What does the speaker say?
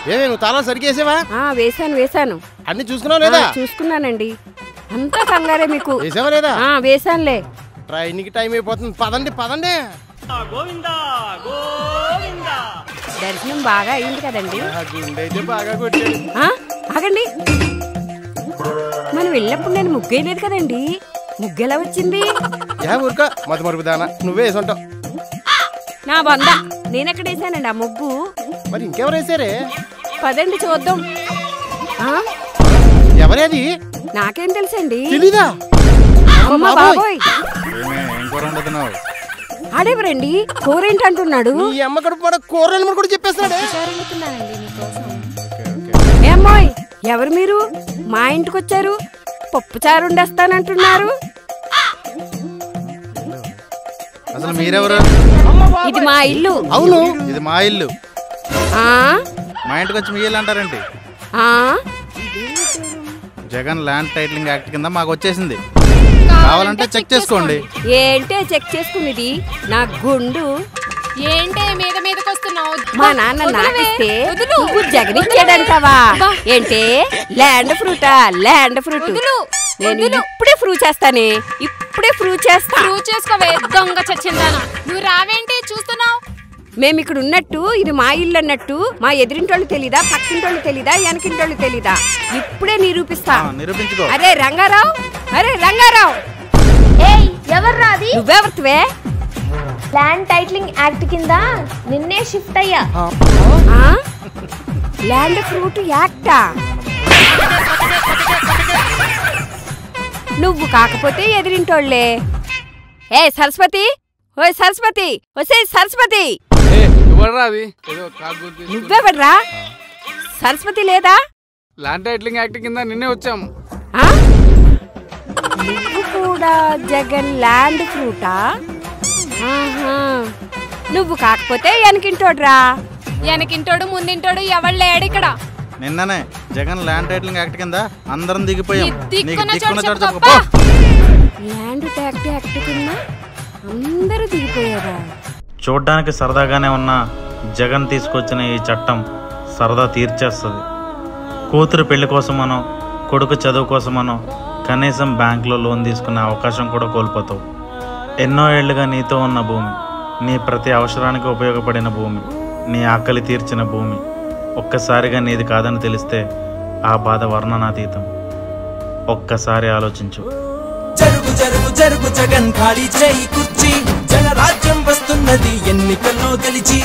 నువ్వు తాళం సరిగేసావా? వేసాను. అన్ని చూసుకున్నావు లేదా? చూసుకున్నానండి. అంతా కంగారే మీకు. వేసావా లేదా? వేసానులే. ట్రైన్కి టైం అయిపోతుంది. పదండి. దర్శనం బాగా అయింది కదండి. గుండైతే బాగా కొట్టాడు. ఆగండి, మనం వెళ్ళినప్పుడు నేను ముగ్గేయలేదు కదండి. ముగ్గెలా వచ్చింది? ఊరుక మత మరుపు దానా, నువ్వే వేసుంటావు. నా బంద, నేనెక్కడ వేసానండి ఆ ముగ్గు? మరి ఇంకెవరు వేసారే? పదండి చూద్దాం. ఎవరేది? నాకేం తెలుసండి. తెలీదా? అమ్మ బాబోయ్, ఆడెవరండి? కూరేంటి అంటున్నాడు. ఈ అమ్మ కడుపు కూరలు కూడా చెప్పేస్తాడే. ఏమ్మోయ్, ఎవరు మీరు? మా ఇంటికి వచ్చారు, పప్పు చారు వండేస్తానంటున్నారు. అసలు మీరెవరు? ఇది మా ఇల్లు. అవును, ఇది మా ఇల్లు. మా ఇంటికి వచ్చి మీ ఇల్లు అంటారేంటి? జగన్ ల్యాండ్ టైటిలింగ్ యాక్ట్ కింద మాకు వచ్చేసింది. కావాలంటే చెక్ చేసుకోండి. ఏంటే చెక్ చేసుకునేది? నా గుండు ఏంటే మీదకి వస్తున్నావు? మా నాన్న నాకిస్తే నువ్వు జగన్ ఇచ్చాడంటావా? ఏంటే ల్యాండ్ ఫ్రూటా? ల్యాండ్ ఫ్రూట్ నేను ఇప్పుడే ప్రూవ్ చేస్తానే. ప్రూవ్ చేసుకోవే దొంగ చచ్చిందానా. నువ్వు రావేంటి చూస్తున్నావు? మేము ఇక్కడ ఉన్నట్టు ఇది మా ఇల్లు అన్నట్టు మా ఎదురింటోళ్ళు తెలీదా? పక్కింటోళ్ళు తెలీదా? వెనకింటోళ్ళు తెలీదా? ఇప్పుడే నిరూపిస్తా. నిరూపించుకో. అరే రంగారావు, ఎవర్రాది? నువ్వెవరివే? ల్యాండ్ టైటిలింగ్ యాక్ట్ కింద నిన్నే షిఫ్ట్ అయ్యా. ల్యాండ్ ఫ్రూట్ యాక్టా? నువ్వు కాకపోతే ఎదిరింటోళ్లే. సరస్వతి, ఓయ్ సరస్వతి, ఒసే సరస్వతి. నువ్వెవడ్రా? సరస్వతి లేదా? ల్యాండ్ టైటిలింగ్ యాక్ట్ కింద నిన్నే వచ్చాము. నువ్వు కూడా జగన్ ల్యాండ్ ఫ్రూటా? నువ్వు కాకపోతే వెనకింటోడ్రా. వెనకింటోడు ముందింటోడు ఎవడు లేడు ఇక్కడ. నిన్ననే జగన్ ల్యాండ్ టైటిలింగ్ యాక్ట్ కింద అందరం దిగిపోయాం. ల్యాండ్ ట్యాక్ట్ యాక్ట్ కింద అందరూ దిగిపోయారా? చూడ్డానికి సరదాగానే ఉన్న జగన్ తీసుకొచ్చిన ఈ చట్టం సరదా తీర్చేస్తుంది. కూతురు పెళ్లి కోసమనో కొడుకు చదువు కోసమనో కనీసం బ్యాంకులో లోన్ తీసుకునే అవకాశం కూడా కోల్పోతావు. ఎన్నో ఏళ్లుగా నీతో ఉన్న భూమి, నీ ప్రతి అవసరానికి ఉపయోగపడిన భూమి, నీ ఆకలి తీర్చిన భూమి ఒక్కసారిగా నీది కాదని తెలిస్తే ఆ బాధ వర్ణనాతీతం. ఒక్కసారి ఆలోచించు. జరుగు జరుగు జరుగు జగన్ ఖాళీ చేయి కుర్చీ, జనరాజ్యం వస్తున్నది ఎన్నికల్లో గెలిచి.